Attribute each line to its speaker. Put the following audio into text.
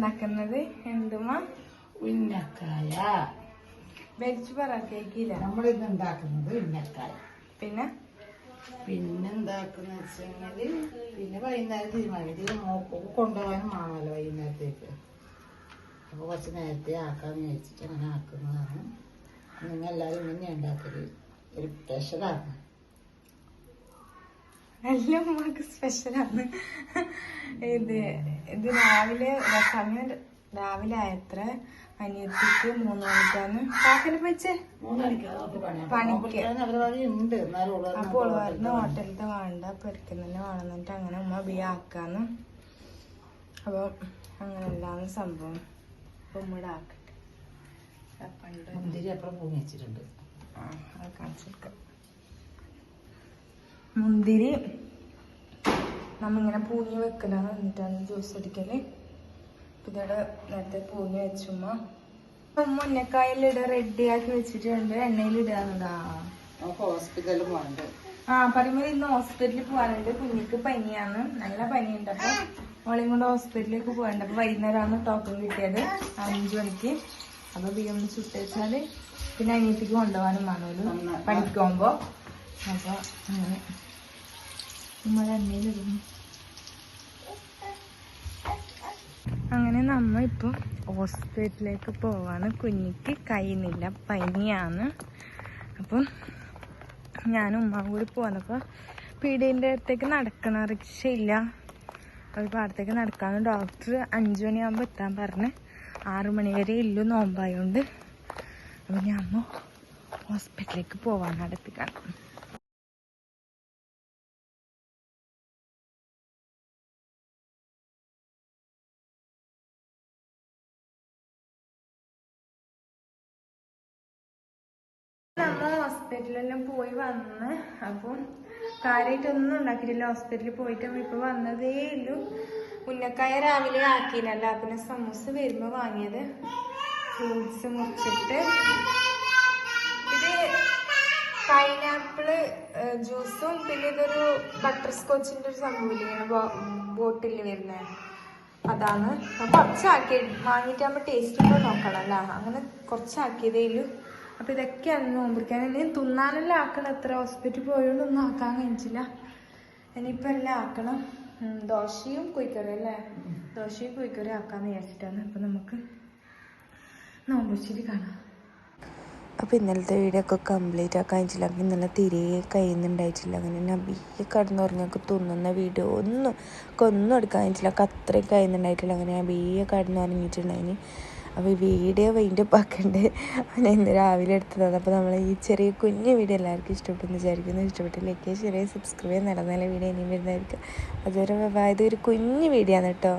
Speaker 1: ഉണ്ടാക്കുന്നത് എന്തുമാ
Speaker 2: ഉന്നക്കായ
Speaker 1: വെച്ച് പറ കേക്കില്ല.
Speaker 2: നമ്മളിന്ന് ഉണ്ടാക്കുന്നത് ഉന്നക്കായ.
Speaker 1: പിന്നെന്താക്കുന്ന
Speaker 2: വെച്ചെങ്കിൽ പിന്നെ വൈകുന്നേരം തീരുമാനിക്കും മോക്കൊക്കെ കൊണ്ടുപോകാനും ആണല്ലോ വൈകുന്നേരത്തേക്ക്. അപ്പോൾ കുറച്ച് നേരത്തെ ആക്കാന്ന് വിചാരിച്ചിട്ട് അങ്ങനെ ആക്കുന്നതാണ്. നിങ്ങൾ എല്ലാവരും ഇങ്ങനെ ഉണ്ടാക്കല് ഒരു സ്പെഷ്യലാണ്.
Speaker 1: എല്ലാം ഉമ്മക്ക് സ്പെഷ്യലാണ്. ഇത് രാവിലെ ആയത്ര അനിയത്തിക്ക് 3 മണിക്കാണ് കാക്കല് വെച്ചേ.
Speaker 2: 3 മണിക്ക്
Speaker 1: പണിക്ക്
Speaker 2: ഉണ്ട്.
Speaker 1: അപ്പോൾ പറഞ്ഞ ഹോട്ടലിലത്തെ വേണ്ട പെരക്കുന്ന തന്നെ വേണമെന്നിട്ട് അങ്ങനെ ഉമ്മ ബിയ ആക്കാന്ന്. അപ്പൊ അങ്ങനെ എല്ലാം സംഭവം അപ്പൊ ഉമ്മയുടെ ആക്കട്ടെ.
Speaker 2: മുന്തിരി അപ്പുറം പൂങ്ങി വെച്ചിട്ടുണ്ട്.
Speaker 1: അത് കാണിച്ചെടുക്കാം. മുന്തിരി നമ്മിങ്ങനെ പൂങ്ങി വെക്കലാണ്, എന്നിട്ടാണ് ജ്യൂസ് അടിക്കല്. ഇതോടെ നേരത്തെ പൂങ്ങി വെച്ചുമ്മ മുന്നക്കായലിട റെഡിയാക്കി വെച്ചിട്ടുണ്ട്. എണ്ണയിലിടാന്നുണ്ടാ.
Speaker 2: ഹോസ്പിറ്റലിൽ പോകണ്ട്.
Speaker 1: പറയുമ്പോൾ ഇന്ന് ഹോസ്പിറ്റലിൽ പോകാനുണ്ട്. കുഞ്ഞിക്ക് പനിയാണ്, നല്ല പനിയുണ്ട്. അപ്പൊ ഓളെയും കൊണ്ട് ഹോസ്പിറ്റലിലേക്ക് പോകണ്ട. അപ്പൊ വൈകുന്നേരമാണ് ടോക്കൺ കിട്ടിയത് 5 മണിക്ക്. അപ്പൊ ബിയം ചുട്ടേച്ചാല് പിന്നെ അനിയത്തിക്ക് കൊണ്ടുപോകാനും വേണമല്ലോ പണിക്ക് പോകുമ്പോ. അപ്പൊ അങ്ങനെ നമ്മൾ എണ്ണയിലിടുന്നു. അങ്ങനെ നമ്മ ഇപ്പൊ ഹോസ്പിറ്റലിലേക്ക് പോവാണ്. കുഞ്ഞിക്ക് കഴിയുന്നില്ല, പനിയാണ്. അപ്പം ഞാനും ഉമ്മ കൂടി പോന്നപ്പോൾ പീടിയൻ്റെ അടുത്തേക്ക് നടക്കണം, റിക്ഷയില്ല. ഒരു പാടത്തേക്ക് നടക്കാമെന്ന് ഡോക്ടർ 5 മണിയാകുമ്പോൾ എത്താൻ പറഞ്ഞ്. 6 മണി വരെ ഇല്ലു നോമ്പായോണ്ട്. അപ്പം ഞാൻ ഹോസ്പിറ്റലിലേക്ക് പോവാൻ അടുപ്പിക്കാൻ. നമ്മ ഹോസ്പിറ്റലിലെല്ലാം പോയി വന്ന്. അപ്പം കാര്യമായിട്ടൊന്നും ഉണ്ടാക്കിയിട്ടില്ല. ഹോസ്പിറ്റലിൽ പോയിട്ട് ഇപ്പൊ വന്നതേ ഉള്ളൂ. ഉന്നക്കായ രാവിലെ ആക്കിയില്ല, പിന്നെ സമൂസ വരുമ്പോ വാങ്ങിയത്. ഫ്രൂട്ട്സ് മുറിച്ചിട്ട് ഇത് പൈനാപ്പിള് ജ്യൂസും പിന്നെ ഇതൊരു ബട്ടർ സ്കോച്ചിന്റെ ഒരു സംഭവമില്ലേ ബോട്ടിൽ വരുന്നേ, അതാണ്. കുറച്ചാക്കി വാങ്ങിയിട്ടാകുമ്പോ ടേസ്റ്റ് ഉണ്ടോ നോക്കണമല്ല, അങ്ങനെ കുറച്ചാക്കിയതേ ഉള്ളൂ. അപ്പൊ ഇതൊക്കെയാണ് നോമ്പിരിക്കാൻ. ഇനി തിന്നാനെല്ലാം ആക്കണം. എത്ര ഹോസ്പിറ്റലിൽ പോയോണ്ടൊന്നും ആക്കാൻ കഴിഞ്ഞില്ല. ഇനിയിപ്പോ എല്ലാം ആക്കണം. ദോശയും കോഴിക്കറി അല്ലേ, ദോശയും കോഴിക്കറി ആക്കാന്ന് വിചാരിച്ചിട്ടാണ്. അപ്പൊ നമുക്ക് നോമ്പുശ്ശേരി കാണാം. അപ്പോൾ ഇന്നലത്തെ വീഡിയോ ഒക്കെ കംപ്ലീറ്റ് ആക്കാൻ കഴിഞ്ഞില്ല. ഇന്നലെ തിരെ കഴിയുന്നുണ്ടായിട്ടില്ല. അങ്ങനെ നബിയെ കടന്നുറങ്ങൊക്കെ തിന്നുന്ന വീഡിയോ ഒന്നും എടുക്കാൻ കഴിഞ്ഞിട്ടില്ല. അത്രയും കഴിയുന്നുണ്ടായിട്ടില്ല. അങ്ങനെ നബിയെ കടന്നുറങ്ങിയിട്ടുണ്ടായിന്. അപ്പോൾ ഈ വീഡിയോ വൈൻഡപ്പ് ആക്കണ്ടേ, അങ്ങനെ ഇന്ന് രാവിലെ എടുത്തതാണ്. അപ്പോൾ നമ്മൾ ഈ ചെറിയ കുഞ്ഞു വീഡിയോ എല്ലാവർക്കും ഇഷ്ടപ്പെട്ടെന്ന് വിചാരിക്കുന്നു. ഇഷ്ടപ്പെട്ടില്ലെങ്കിൽ ചെറിയ സബ്സ്ക്രൈബ് ചെയ്യാൻ നല്ല വീഡിയോ ഇനിയും വരുന്നതായിരിക്കും. അതുവരെ ഇതൊരു കുഞ്ഞു വീഡിയോ ആണ് കേട്ടോ.